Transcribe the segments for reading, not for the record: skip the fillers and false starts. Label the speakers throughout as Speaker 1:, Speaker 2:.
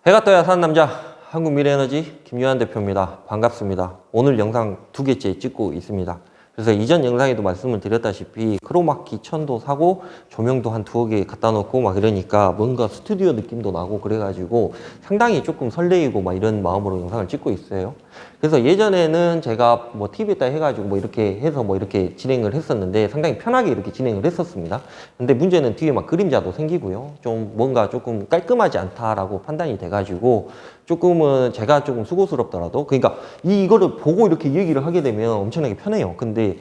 Speaker 1: 해가 떠야 사는 남자 한국미래에너지 김유한 대표입니다. 반갑습니다. 오늘 영상 2개째 찍고 있습니다. 그래서 이전 영상에도 말씀을 드렸다시피 크로마키 천도 사고 조명도 한 2개 갖다 놓고 막 이러니까 뭔가 스튜디오 느낌도 나고 그래가지고 상당히 조금 설레이고 막 이런 마음으로 영상을 찍고 있어요. 그래서 예전에는 제가 뭐 TV에다 해가지고 뭐 이렇게 해서 뭐 이렇게 진행을 했었는데 상당히 편하게 이렇게 진행을 했었습니다. 근데 문제는 뒤에 막 그림자도 생기고요. 좀 뭔가 조금 깔끔하지 않다라고 판단이 돼가지고 조금은 제가 조금 수고스럽더라도 그러니까 이거를 보고 이렇게 얘기를 하게 되면 엄청나게 편해요. 근데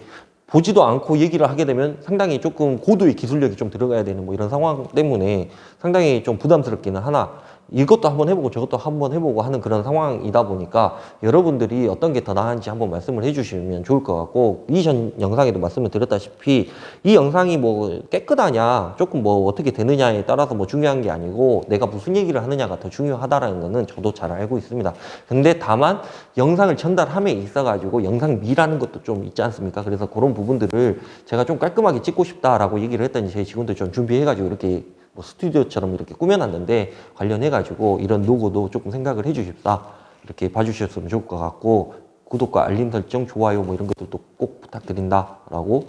Speaker 1: 보지도 않고 얘기를 하게 되면 상당히 조금 고도의 기술력이 좀 들어가야 되는 뭐 이런 상황 때문에 상당히 좀 부담스럽기는 하나 이것도 한번 해보고 저것도 한번 해보고 하는 그런 상황이다 보니까 여러분들이 어떤 게 더 나은지 한번 말씀을 해주시면 좋을 것 같고 이전 영상에도 말씀을 드렸다시피 이 영상이 뭐 깨끗하냐 조금 뭐 어떻게 되느냐에 따라서 뭐 중요한 게 아니고 내가 무슨 얘기를 하느냐가 더 중요하다라는 거는 저도 잘 알고 있습니다. 근데 다만 영상을 전달함에 있어 가지고 영상미라는 것도 좀 있지 않습니까? 그래서 그런 부분들을 제가 좀 깔끔하게 찍고 싶다라고 얘기를 했더니 제 직원들 좀 준비해 가지고 이렇게 뭐 스튜디오처럼 이렇게 꾸며놨는데 관련해가지고 이런 로고도 조금 생각을 해주십사 이렇게 봐주셨으면 좋을 것 같고 구독과 알림 설정, 좋아요 뭐 이런 것들도 꼭 부탁드린다라고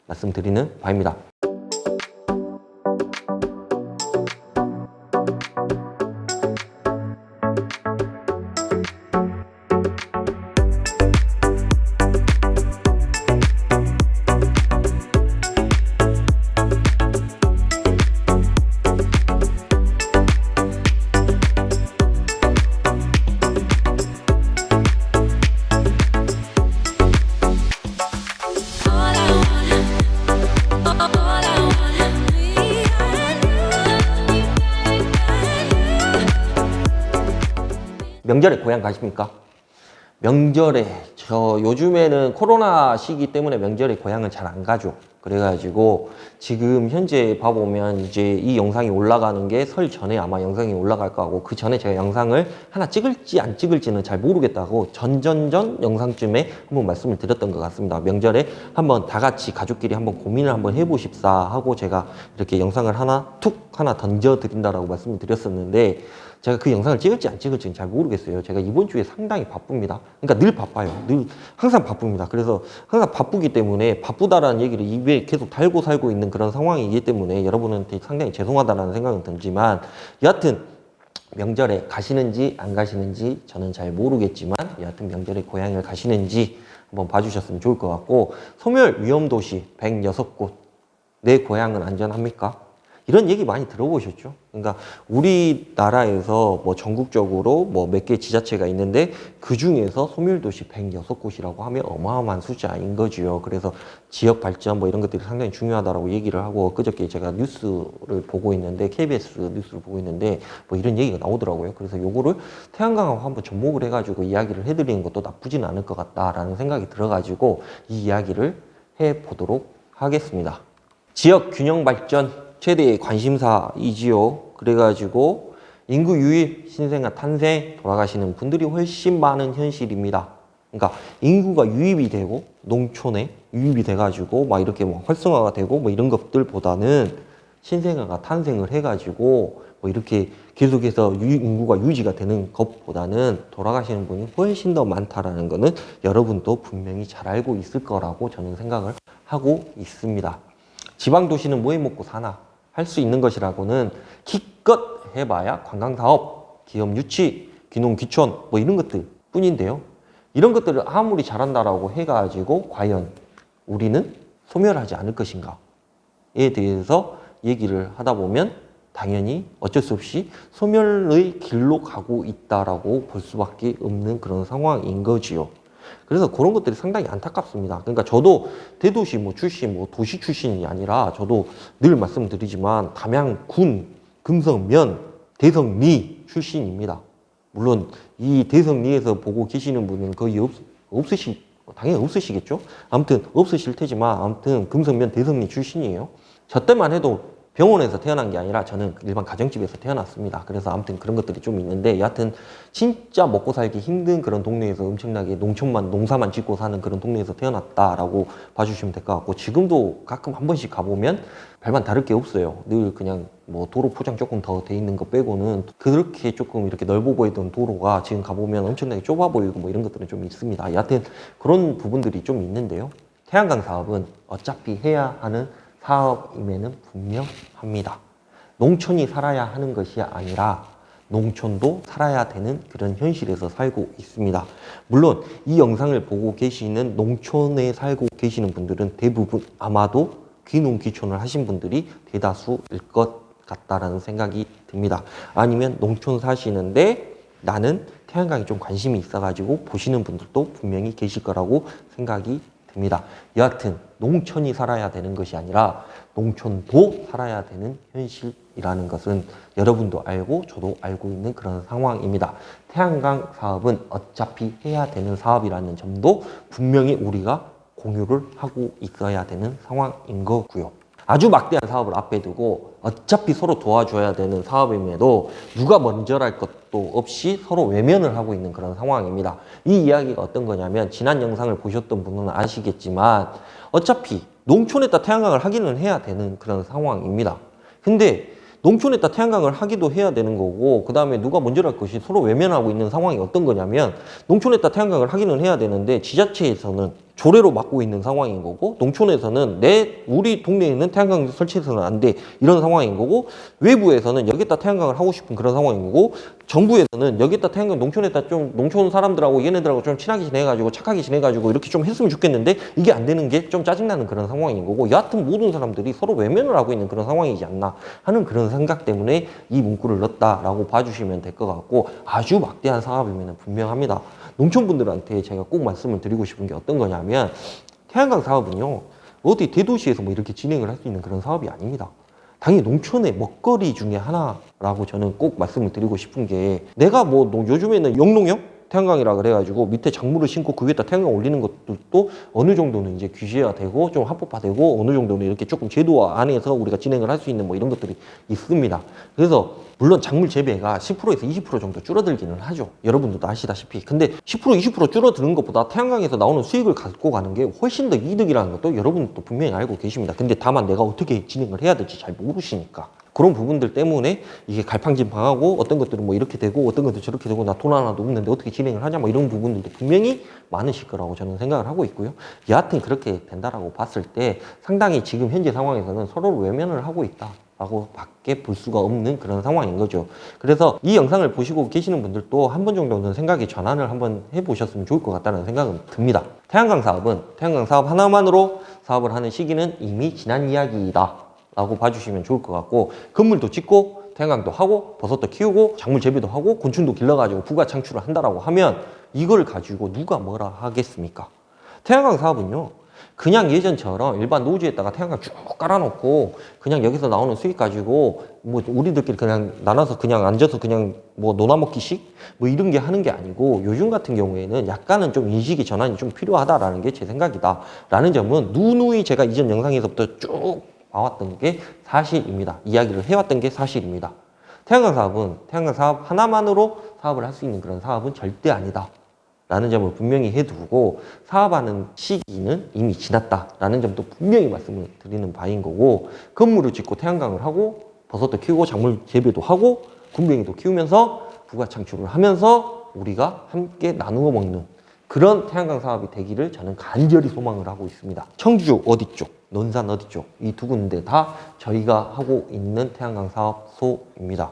Speaker 1: 말씀드리는 바입니다. 명절에 고향 가십니까? 명절에 저 요즘에는 코로나 시기 때문에 명절에 고향을 잘 안 가죠. 그래가지고 지금 현재 봐보면 이제 이 영상이 올라가는 게 설 전에 아마 영상이 올라갈 거고 그 전에 제가 영상을 하나 찍을지 안 찍을지는 잘 모르겠다고 전전전 영상쯤에 한번 말씀을 드렸던 것 같습니다. 명절에 한번 다 같이 가족끼리 한번 고민을 한번 해보십사 하고 제가 이렇게 영상을 하나 던져 드린다라고 말씀을 드렸었는데 제가 그 영상을 찍을지 안 찍을지는 잘 모르겠어요. 제가 이번 주에 상당히 바쁩니다. 그러니까 늘 바빠요. 늘 항상 바쁩니다. 그래서 항상 바쁘기 때문에 바쁘다라는 얘기를 입에 계속 달고 살고 있는 그런 상황이기 때문에 여러분한테 상당히 죄송하다라는 생각은 들지만 여하튼 명절에 가시는지 안 가시는지 저는 잘 모르겠지만 여하튼 명절에 고향을 가시는지 한번 봐주셨으면 좋을 것 같고 소멸 위험도시 106곳 내 고향은 안전합니까? 이런 얘기 많이 들어보셨죠? 그러니까 우리나라에서 뭐 전국적으로 뭐 몇 개 지자체가 있는데 그 중에서 소멸도시 106곳이라고 하면 어마어마한 숫자인 거지요. 그래서 지역 발전 뭐 이런 것들이 상당히 중요하다라고 얘기를 하고 그저께 제가 뉴스를 보고 있는데 KBS 뉴스를 보고 있는데 뭐 이런 얘기가 나오더라고요. 그래서 요거를 태양광하고 한번 접목을 해가지고 이야기를 해드리는 것도 나쁘지는 않을 것 같다라는 생각이 들어가지고 이 이야기를 해보도록 하겠습니다. 지역 균형 발전 최대의 관심사이지요. 그래가지고 인구 유입, 신생아 탄생, 돌아가시는 분들이 훨씬 많은 현실입니다. 그러니까 인구가 유입이 되고 농촌에 유입이 돼가지고 막 이렇게 뭐 활성화가 되고 뭐 이런 것들보다는 신생아가 탄생을 해가지고 뭐 이렇게 계속해서 인구가 유지가 되는 것보다는 돌아가시는 분이 훨씬 더 많다라는 거는 여러분도 분명히 잘 알고 있을 거라고 저는 생각을 하고 있습니다. 지방 도시는 뭐 해 먹고 사나? 할 수 있는 것이라고는 기껏 해봐야 관광사업, 기업 유치, 귀농, 귀촌 뭐 이런 것들 뿐인데요. 이런 것들을 아무리 잘한다라고 해가지고 과연 우리는 소멸하지 않을 것인가에 대해서 얘기를 하다 보면 당연히 어쩔 수 없이 소멸의 길로 가고 있다라고 볼 수밖에 없는 그런 상황인 거지요. 그래서 그런 것들이 상당히 안타깝습니다. 그러니까 저도 대도시 뭐 출신, 뭐 도시 출신이 아니라 저도 늘 말씀드리지만 담양, 군, 금성, 면, 대성리 출신입니다. 물론 이 대성리에서 보고 계시는 분은 거의 당연히 없으시겠죠? 아무튼 없으실 테지만 아무튼 금성, 면, 대성리 출신이에요. 저 때만 해도 병원에서 태어난 게 아니라 저는 일반 가정집에서 태어났습니다. 그래서 아무튼 그런 것들이 좀 있는데 여하튼 진짜 먹고 살기 힘든 그런 동네에서 엄청나게 농사만 짓고 사는 그런 동네에서 태어났다라고 봐주시면 될 것 같고, 지금도 가끔 한 번씩 가보면 별반 다를 게 없어요. 늘 그냥 뭐 도로 포장 조금 더 돼 있는 거 빼고는 그렇게 조금 이렇게 넓어 보이던 도로가 지금 가보면 엄청나게 좁아 보이고 뭐 이런 것들은 좀 있습니다. 여하튼 그런 부분들이 좀 있는데요. 태양광 사업은 어차피 해야 하는 사업임에는 분명합니다. 농촌이 살아야 하는 것이 아니라 농촌도 살아야 되는 그런 현실에서 살고 있습니다. 물론 이 영상을 보고 계시는 농촌에 살고 계시는 분들은 대부분 아마도 귀농귀촌을 하신 분들이 대다수일 것 같다라는 생각이 듭니다. 아니면 농촌 사시는데 나는 태양광에 좀 관심이 있어가지고 보시는 분들도 분명히 계실 거라고 생각이 듭니다. 여하튼 농촌이 살아야 되는 것이 아니라 농촌도 살아야 되는 현실이라는 것은 여러분도 알고 저도 알고 있는 그런 상황입니다. 태양광 사업은 어차피 해야 되는 사업이라는 점도 분명히 우리가 공유를 하고 있어야 되는 상황인 거고요. 아주 막대한 사업을 앞에 두고 어차피 서로 도와줘야 되는 사업임에도 누가 먼저랄 것도 없이 서로 외면을 하고 있는 그런 상황입니다. 이 이야기가 어떤 거냐면 지난 영상을 보셨던 분은 아시겠지만 어차피 농촌에다 태양광을 하기는 해야 되는 그런 상황입니다. 근데 농촌에다 태양광을 하기도 해야 되는 거고, 그 다음에 누가 먼저랄 것이 서로 외면하고 있는 상황이 어떤 거냐면 농촌에다 태양광을 하기는 해야 되는데 지자체에서는 조례로 막고 있는 상황인 거고, 농촌에서는 우리 동네에는 태양광 설치해서는 안 돼 이런 상황인 거고, 외부에서는 여기다 태양광을 하고 싶은 그런 상황인 거고, 정부에서는 여기다 태양광 농촌에다 좀 농촌 사람들하고 얘네들하고 좀 친하게 지내가지고 착하게 지내가지고 이렇게 좀 했으면 좋겠는데 이게 안 되는 게 좀 짜증나는 그런 상황인 거고, 여하튼 모든 사람들이 서로 외면을 하고 있는 그런 상황이지 않나 하는 그런 생각 때문에 이 문구를 넣었다라고 봐주시면 될 것 같고, 아주 막대한 사업이면 분명합니다. 농촌분들한테 제가 꼭 말씀을 드리고 싶은 게 어떤 거냐면 태양광 사업은요 어디 대도시에서 뭐 이렇게 진행을 할 수 있는 그런 사업이 아닙니다. 당연히 농촌의 먹거리 중에 하나라고 저는 꼭 말씀을 드리고 싶은 게, 내가 뭐 요즘에는 영농형 태양광이라 그래가지고 밑에 작물을 심고 그 위에다 태양광 올리는 것도 어느 정도는 이제 규제화되고 좀 합법화되고 어느 정도는 이렇게 조금 제도 안에서 우리가 진행을 할 수 있는 뭐 이런 것들이 있습니다. 그래서 물론 작물 재배가 10%에서 20% 정도 줄어들기는 하죠. 여러분들도 아시다시피. 근데 10% 20% 줄어드는 것보다 태양광에서 나오는 수익을 갖고 가는 게 훨씬 더 이득이라는 것도 여러분도 분명히 알고 계십니다. 근데 다만 내가 어떻게 진행을 해야 될지 잘 모르시니까. 그런 부분들 때문에 이게 갈팡질팡하고 어떤 것들은 뭐 이렇게 되고 어떤 것들은 저렇게 되고 나 돈 하나도 없는데 어떻게 진행을 하냐 뭐 이런 부분들도 분명히 많으실 거라고 저는 생각을 하고 있고요. 여하튼 그렇게 된다라고 봤을 때 상당히 지금 현재 상황에서는 서로를 외면을 하고 있다 라고 밖에 볼 수가 없는 그런 상황인 거죠. 그래서 이 영상을 보시고 계시는 분들도 한 번 정도는 생각의 전환을 한번 해보셨으면 좋을 것 같다는 생각은 듭니다. 태양광 사업은 태양광 사업 하나만으로 사업을 하는 시기는 이미 지난 이야기이다 라고 봐주시면 좋을 것 같고, 건물도 짓고 태양광도 하고 버섯도 키우고 작물 재배도 하고 곤충도 길러가지고 부가 창출을 한다라고 하면 이걸 가지고 누가 뭐라 하겠습니까? 태양광 사업은요 그냥 예전처럼 일반 노지에다가 태양광 쭉 깔아놓고 그냥 여기서 나오는 수익 가지고 뭐 우리들끼리 그냥 나눠서 그냥 앉아서 그냥 뭐 노나먹기식 뭐 이런 게 하는 게 아니고, 요즘 같은 경우에는 약간은 좀 인식의 전환이 좀 필요하다라는 게 제 생각이다 라는 점은 누누이 제가 이전 영상에서부터 쭉 봐왔던 게 사실입니다. 이야기를 해왔던 게 사실입니다. 태양광 사업은 태양광 사업 하나만으로 사업을 할 수 있는 그런 사업은 절대 아니다 라는 점을 분명히 해두고, 사업하는 시기는 이미 지났다라는 점도 분명히 말씀을 드리는 바인 거고, 건물을 짓고 태양광을 하고 버섯도 키우고 작물 재배도 하고 군뱅이도 키우면서 부가 창출을 하면서 우리가 함께 나누어 먹는 그런 태양광 사업이 되기를 저는 간절히 소망을 하고 있습니다. 청주 어디 쪽, 논산 어디 쪽, 이 두 군데 다 저희가 하고 있는 태양광 사업소입니다.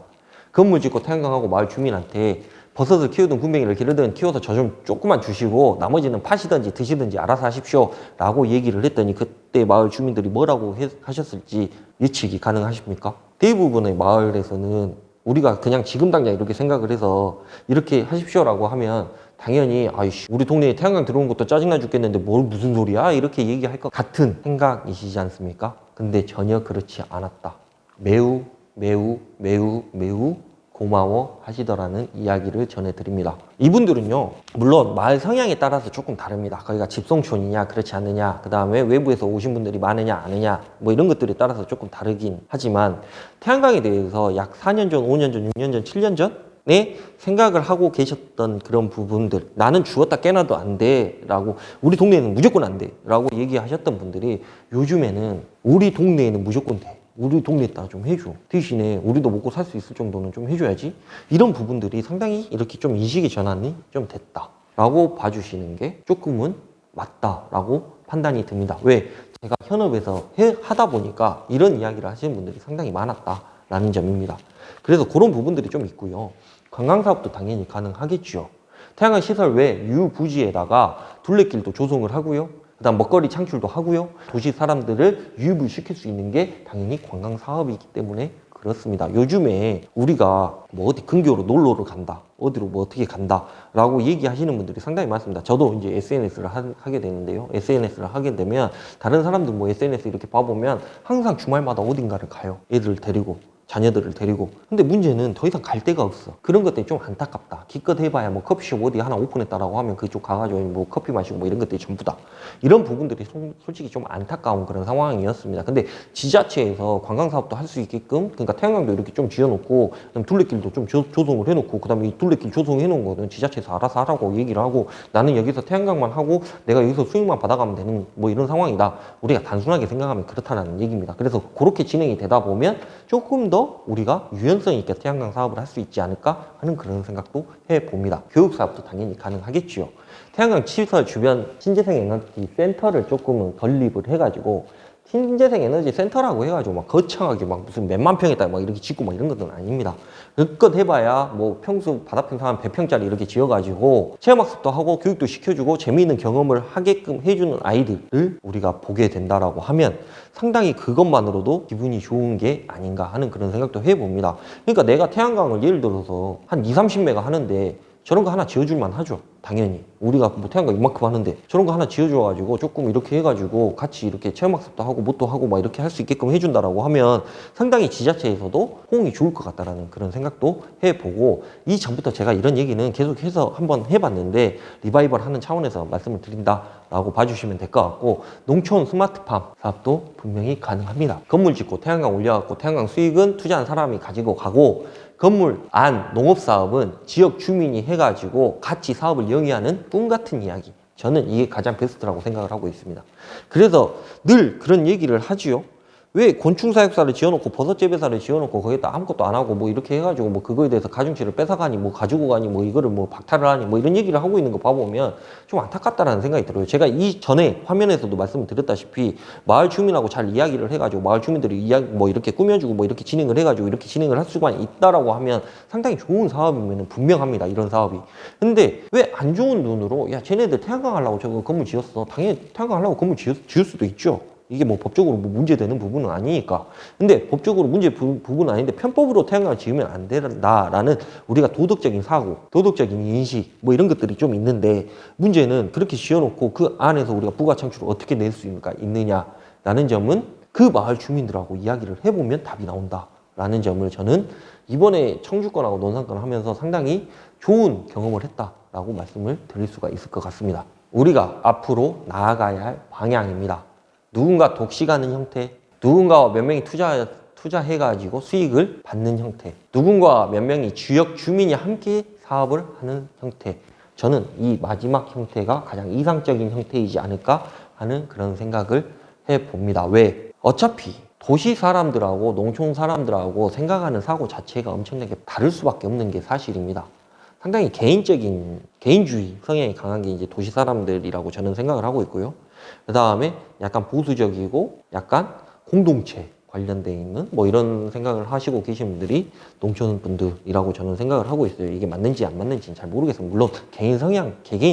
Speaker 1: 건물 짓고 태양광하고 마을 주민한테 버섯을 키우든 군뱅이를 기르든 키워서 저 좀 조금만 주시고 나머지는 파시든지 드시든지 알아서 하십시오 라고 얘기를 했더니 그때 마을 주민들이 뭐라고 하셨을지 예측이 가능하십니까? 대부분의 마을에서는 우리가 그냥 지금 당장 이렇게 생각을 해서 이렇게 하십시오라고 하면 당연히 아이씨 우리 동네에 태양광 들어온 것도 짜증나 죽겠는데 뭘 무슨 소리야 이렇게 얘기할 것 같은 생각이시지 않습니까? 근데 전혀 그렇지 않았다. 매우 매우 매우 매우 고마워 하시더라는 이야기를 전해드립니다. 이분들은요, 물론 마을 성향에 따라서 조금 다릅니다. 거기가 집성촌이냐 그렇지 않느냐, 그 다음에 외부에서 오신 분들이 많으냐 아느냐, 뭐 이런 것들에 따라서 조금 다르긴 하지만 태양광에 대해서 약 4년 전, 5년 전, 6년 전, 7년 전에 생각을 하고 계셨던 그런 부분들, 나는 죽었다 깨나도 안 돼 라고, 우리 동네에는 무조건 안 돼 라고 얘기하셨던 분들이 요즘에는 우리 동네에는 무조건 돼, 우리 동네에다 좀 해줘, 대신에 우리도 먹고 살 수 있을 정도는 좀 해줘야지, 이런 부분들이 상당히 이렇게 좀 인식의 전환이 좀 됐다 라고 봐주시는 게 조금은 맞다라고 판단이 듭니다. 왜? 제가 현업에서 하다 보니까 이런 이야기를 하시는 분들이 상당히 많았다라는 점입니다. 그래서 그런 부분들이 좀 있고요. 관광사업도 당연히 가능하겠죠. 태양광 시설 외 유부지에다가 둘레길도 조성을 하고요. 그다음 먹거리 창출도 하고요. 도시 사람들을 유입을 시킬 수 있는 게 당연히 관광 사업이기 때문에 그렇습니다. 요즘에 우리가 뭐 어디 근교로 놀러를 간다, 어디로 뭐 어떻게 간다라고 얘기하시는 분들이 상당히 많습니다. 저도 이제 SNS를 하게 되는데요. SNS를 하게 되면 다른 사람들 뭐 SNS 이렇게 봐보면 항상 주말마다 어딘가를 가요. 애들을 데리고. 자녀들을 데리고. 근데 문제는 더 이상 갈 데가 없어. 그런 것들이 좀 안타깝다. 기껏 해봐야 뭐 커피숍 어디 하나 오픈했다라고 하면 그쪽 가가지고 뭐 커피 마시고 뭐 이런 것들이 전부다. 이런 부분들이 솔직히 좀 안타까운 그런 상황이었습니다. 근데 지자체에서 관광사업도 할 수 있게끔, 그러니까 태양광도 이렇게 좀 지어놓고, 그다음에 둘레길도 좀 조성을 해놓고, 그다음에 이 둘레길 조성해놓은 거는 지자체에서 알아서 하라고 얘기를 하고, 나는 여기서 태양광만 하고 내가 여기서 수익만 받아가면 되는 뭐 이런 상황이다. 우리가 단순하게 생각하면 그렇다는 얘기입니다. 그래서 그렇게 진행이 되다 보면 조금 더 우리가 유연성 있게 태양광 사업을 할 수 있지 않을까 하는 그런 생각도 해봅니다. 교육 사업도 당연히 가능하겠지요. 태양광 시설 주변 신재생 에너지 센터를 조금은 건립을 해가지고, 신재생 에너지 센터라고 해가지고 막 거창하게 막 무슨 몇만 평에다 막 이렇게 짓고 막 이런 것은 아닙니다. 그것 해봐야 뭐 평수 바닥평 한 100평짜리 이렇게 지어가지고 체험학습도 하고 교육도 시켜주고 재미있는 경험을 하게끔 해주는 아이들을 우리가 보게 된다라고 하면 상당히 그것만으로도 기분이 좋은 게 아닌가 하는 그런 생각도 해봅니다. 그러니까 내가 태양광을 예를 들어서 한 2, 30메가 하는데 저런 거 하나 지어줄만 하죠. 당연히 우리가 뭐 태양광 이만큼 하는데 저런 거 하나 지어줘가지고 조금 이렇게 해가지고 같이 이렇게 체험학습도 하고 뭣도 하고 막 이렇게 할 수 있게끔 해준다라고 하면 상당히 지자체에서도 호응이 좋을 것 같다라는 그런 생각도 해보고, 이전부터 제가 이런 얘기는 계속해서 한번 해봤는데 리바이벌 하는 차원에서 말씀을 드린다라고 봐주시면 될 것 같고, 농촌 스마트팜 사업도 분명히 가능합니다. 건물 짓고 태양광 올려갖고 태양광 수익은 투자한 사람이 가지고 가고, 건물 안 농업사업은 지역 주민이 해가지고 같이 사업을 영위하는 꿈 같은 이야기. 저는 이게 가장 베스트라고 생각을 하고 있습니다. 그래서 늘 그런 얘기를 하지요. 왜 곤충사육사를 지어놓고 버섯재배사를 지어놓고 거기다 아무것도 안 하고 뭐 이렇게 해가지고 뭐 그거에 대해서 가중치를 뺏어가니 뭐 가지고 가니 뭐 이거를 뭐 박탈을 하니 뭐 이런 얘기를 하고 있는 거 봐보면 좀 안타깝다라는 생각이 들어요. 제가 이전에 화면에서도 말씀을 드렸다시피 마을 주민하고 잘 이야기를 해가지고 마을 주민들이 이야기 뭐 이렇게 꾸며주고 뭐 이렇게 진행을 해가지고 이렇게 진행을 할 수가 있다라고 하면 상당히 좋은 사업이면 분명합니다. 이런 사업이. 근데 왜 안 좋은 눈으로 야 쟤네들 태양광 하려고 저거 건물 지었어. 당연히 태양광 하려고 건물 지을 수도 있죠. 이게 뭐 법적으로 뭐 문제되는 부분은 아니니까. 근데 법적으로 부분은 아닌데 편법으로 태양광을 지으면 안 된다라는 우리가 도덕적인 사고, 도덕적인 인식 뭐 이런 것들이 좀 있는데, 문제는 그렇게 지어놓고 그 안에서 우리가 부가 창출을 어떻게 낼 수 있느냐라는 점은 그 마을 주민들하고 이야기를 해보면 답이 나온다라는 점을 저는 이번에 청주권하고 논산권 하면서 상당히 좋은 경험을 했다라고 말씀을 드릴 수가 있을 것 같습니다. 우리가 앞으로 나아가야 할 방향입니다. 누군가 독식하는 형태, 누군가와 몇 명이 투자해가지고 수익을 받는 형태, 누군가와 몇 명이 지역 주민이 함께 사업을 하는 형태, 저는 이 마지막 형태가 가장 이상적인 형태이지 않을까 하는 그런 생각을 해봅니다. 왜? 어차피 도시 사람들하고 농촌 사람들하고 생각하는 사고 자체가 엄청나게 다를 수밖에 없는 게 사실입니다. 상당히 개인주의 성향이 강한 게 이제 도시 사람들이라고 저는 생각을 하고 있고요. 그 다음에 약간 보수적이고 약간 공동체 관련돼 있는 뭐 이런 생각을 하시고 계신 분들이 농촌 분들이라고 저는 생각을 하고 있어요. 이게 맞는지 안 맞는지는 잘 모르겠어요. 물론 개개인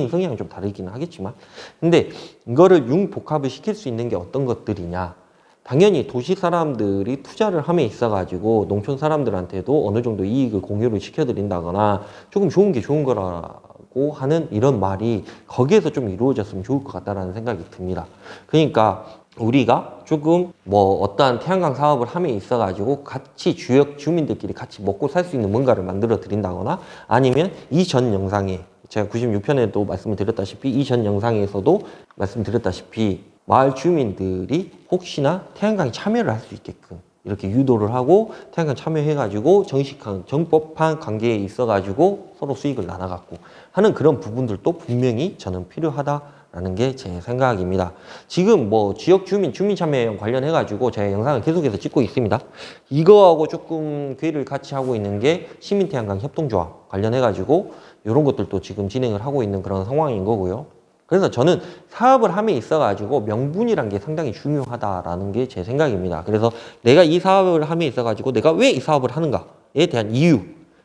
Speaker 1: 성향은 좀 다르기는 하겠지만, 근데 이거를 융복합을 시킬 수 있는 게 어떤 것들이냐. 당연히 도시 사람들이 투자를 함에 있어가지고 농촌 사람들한테도 어느 정도 이익을 공유를 시켜드린다거나 조금 좋은 게 좋은 거라고 하는 이런 말이 거기에서 좀 이루어졌으면 좋을 것 같다라는 생각이 듭니다. 그러니까 우리가 조금 뭐 어떠한 태양광 사업을 함에 있어 가지고 같이 지역 주민들끼리 같이 먹고 살 수 있는 뭔가를 만들어 드린다거나, 아니면 이전 영상에 제가 96편에도 말씀을 드렸다시피 이전 영상에서도 말씀드렸다시피 마을 주민들이 혹시나 태양광에 참여를 할 수 있게끔 이렇게 유도를 하고 태양광 참여해가지고 정식한 정법한 관계에 있어가지고 서로 수익을 나눠갖고 하는 그런 부분들도 분명히 저는 필요하다라는 게 제 생각입니다. 지금 뭐 지역 주민 참여 관련해가지고 제가 영상을 계속해서 찍고 있습니다. 이거하고 조금 괴를 같이 하고 있는 게 시민태양광 협동조합 관련해가지고 이런 것들도 지금 진행을 하고 있는 그런 상황인 거고요. 그래서 저는 사업을 함에 있어가지고 명분이란 게 상당히 중요하다라는 게 제 생각입니다. 그래서 내가 이 사업을 함에 있어가지고 내가 왜 이 사업을 하는가에 대한 이유,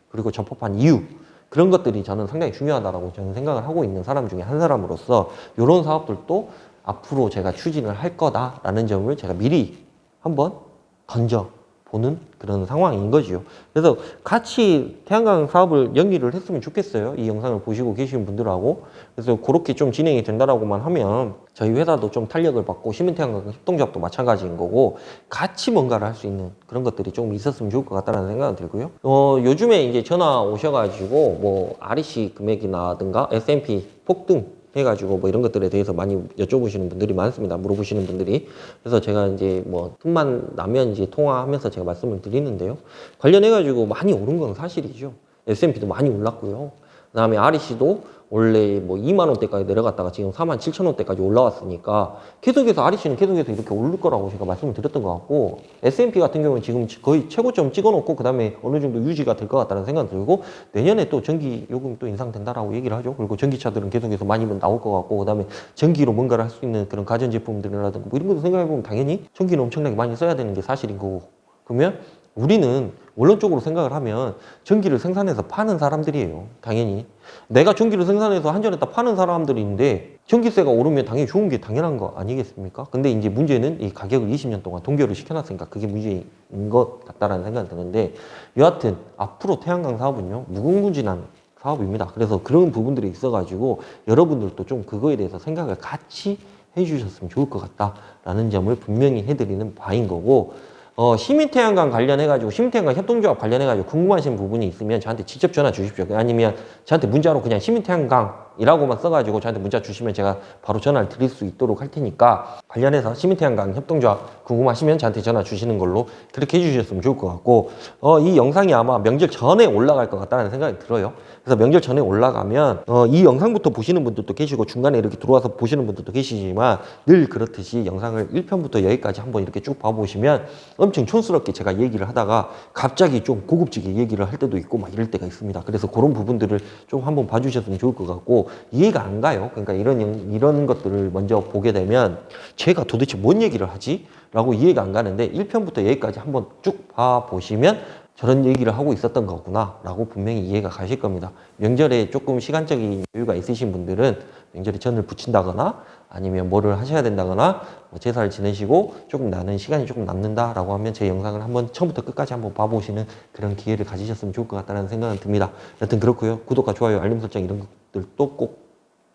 Speaker 1: 그리고 적법한 이유, 그런 것들이 저는 상당히 중요하다라고 저는 생각을 하고 있는 사람 중에 한 사람으로서 이런 사업들도 앞으로 제가 추진을 할 거다라는 점을 제가 미리 한번 던져보는 그런 상황인 거지요. 그래서 같이 태양광 사업을 연기를 했으면 좋겠어요. 이 영상을 보시고 계신 분들하고. 그래서 그렇게 좀 진행이 된다라고만 하면 저희 회사도 좀 탄력을 받고 시민태양광 협동조합도 마찬가지인 거고 같이 뭔가를 할 수 있는 그런 것들이 좀 있었으면 좋을 것 같다는 생각이 들고요. 요즘에 이제 전화 오셔가지고 뭐 REC 금액이라든가 S&P 폭등 해가지고 뭐 이런 것들에 대해서 많이 여쭤보시는 분들이 많습니다. 물어보시는 분들이. 그래서 제가 이제 뭐 틈만 나면 이제 통화하면서 제가 말씀을 드리는데요. 관련해가지고 많이 오른 건 사실이죠. S&P도 많이 올랐고요. 그 다음에 REC도 원래 뭐 2만 원대까지 내려갔다가 지금 4만 7천 원대까지 올라왔으니까 계속해서 REC는 계속해서 이렇게 오를 거라고 제가 말씀을 드렸던 것 같고, S&P 같은 경우는 지금 거의 최고점 찍어놓고 그 다음에 어느 정도 유지가 될 것 같다는 생각이 들고, 내년에 또 전기 요금 또 인상된다라고 얘기를 하죠. 그리고 전기차들은 계속해서 많이 나올 것 같고, 그 다음에 전기로 뭔가를 할 수 있는 그런 가전제품들이라든가 뭐 이런 것도 생각해보면 당연히 전기는 엄청나게 많이 써야 되는 게 사실인 거고, 그러면 우리는 원론적으로 생각을 하면 전기를 생산해서 파는 사람들이에요. 당연히. 내가 전기를 생산해서 한전에다 파는 사람들인데 전기세가 오르면 당연히 좋은 게 당연한 거 아니겠습니까? 근데 이제 문제는 이 가격을 20년 동안 동결을 시켜놨으니까 그게 문제인 것 같다라는 생각이 드는데, 여하튼 앞으로 태양광 사업은요 무궁무진한 사업입니다. 그래서 그런 부분들이 있어가지고 여러분들도 좀 그거에 대해서 생각을 같이 해주셨으면 좋을 것 같다라는 점을 분명히 해드리는 바인 거고, 시민태양광 관련해가지고, 시민태양광 협동조합 관련해가지고 궁금하신 부분이 있으면 저한테 직접 전화 주십시오. 아니면 저한테 문자로 그냥 시민태양광이라고만 써가지고 저한테 문자 주시면 제가 바로 전화를 드릴 수 있도록 할 테니까, 관련해서 시민태양광 협동조합 궁금하시면 저한테 전화 주시는 걸로 그렇게 해주셨으면 좋을 것 같고, 이 영상이 아마 명절 전에 올라갈 것 같다는 생각이 들어요. 그래서 명절 전에 올라가면 이 영상부터 보시는 분들도 계시고 중간에 이렇게 들어와서 보시는 분들도 계시지만, 늘 그렇듯이 영상을 1편부터 여기까지 한번 이렇게 쭉 봐보시면 엄청 촌스럽게 제가 얘기를 하다가 갑자기 좀 고급지게 얘기를 할 때도 있고 막 이럴 때가 있습니다. 그래서 그런 부분들을 좀 한번 봐주셨으면 좋을 것 같고, 이해가 안 가요. 그러니까 이런 것들을 먼저 보게 되면 제가 도대체 뭔 얘기를 하지? 라고 이해가 안 가는데 1편부터 여기까지 한번 쭉 봐보시면 저런 얘기를 하고 있었던 거구나 라고 분명히 이해가 가실 겁니다. 명절에 조금 시간적인 여유가 있으신 분들은 명절에 전을 부친다거나 아니면 뭐를 하셔야 된다거나 뭐 제사를 지내시고 조금 나는 시간이 조금 남는다라고 하면 제 영상을 한번 처음부터 끝까지 한번 봐보시는 그런 기회를 가지셨으면 좋을 것 같다는 생각은 듭니다. 여튼 그렇고요. 구독과 좋아요, 알림 설정 이런 것들도 꼭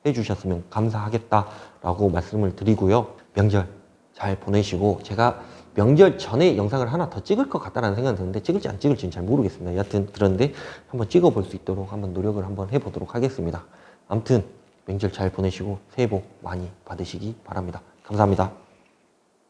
Speaker 1: 해주셨으면 감사하겠다라고 말씀을 드리고요. 명절 잘 보내시고, 제가 명절 전에 영상을 하나 더 찍을 것 같다는 생각이 드는데 찍을지 안 찍을지는 잘 모르겠습니다. 여튼 그런데 한번 찍어볼 수 있도록 한번 노력을 한번 해보도록 하겠습니다. 아무튼 명절 잘 보내시고 새해 복 많이 받으시기 바랍니다. 감사합니다.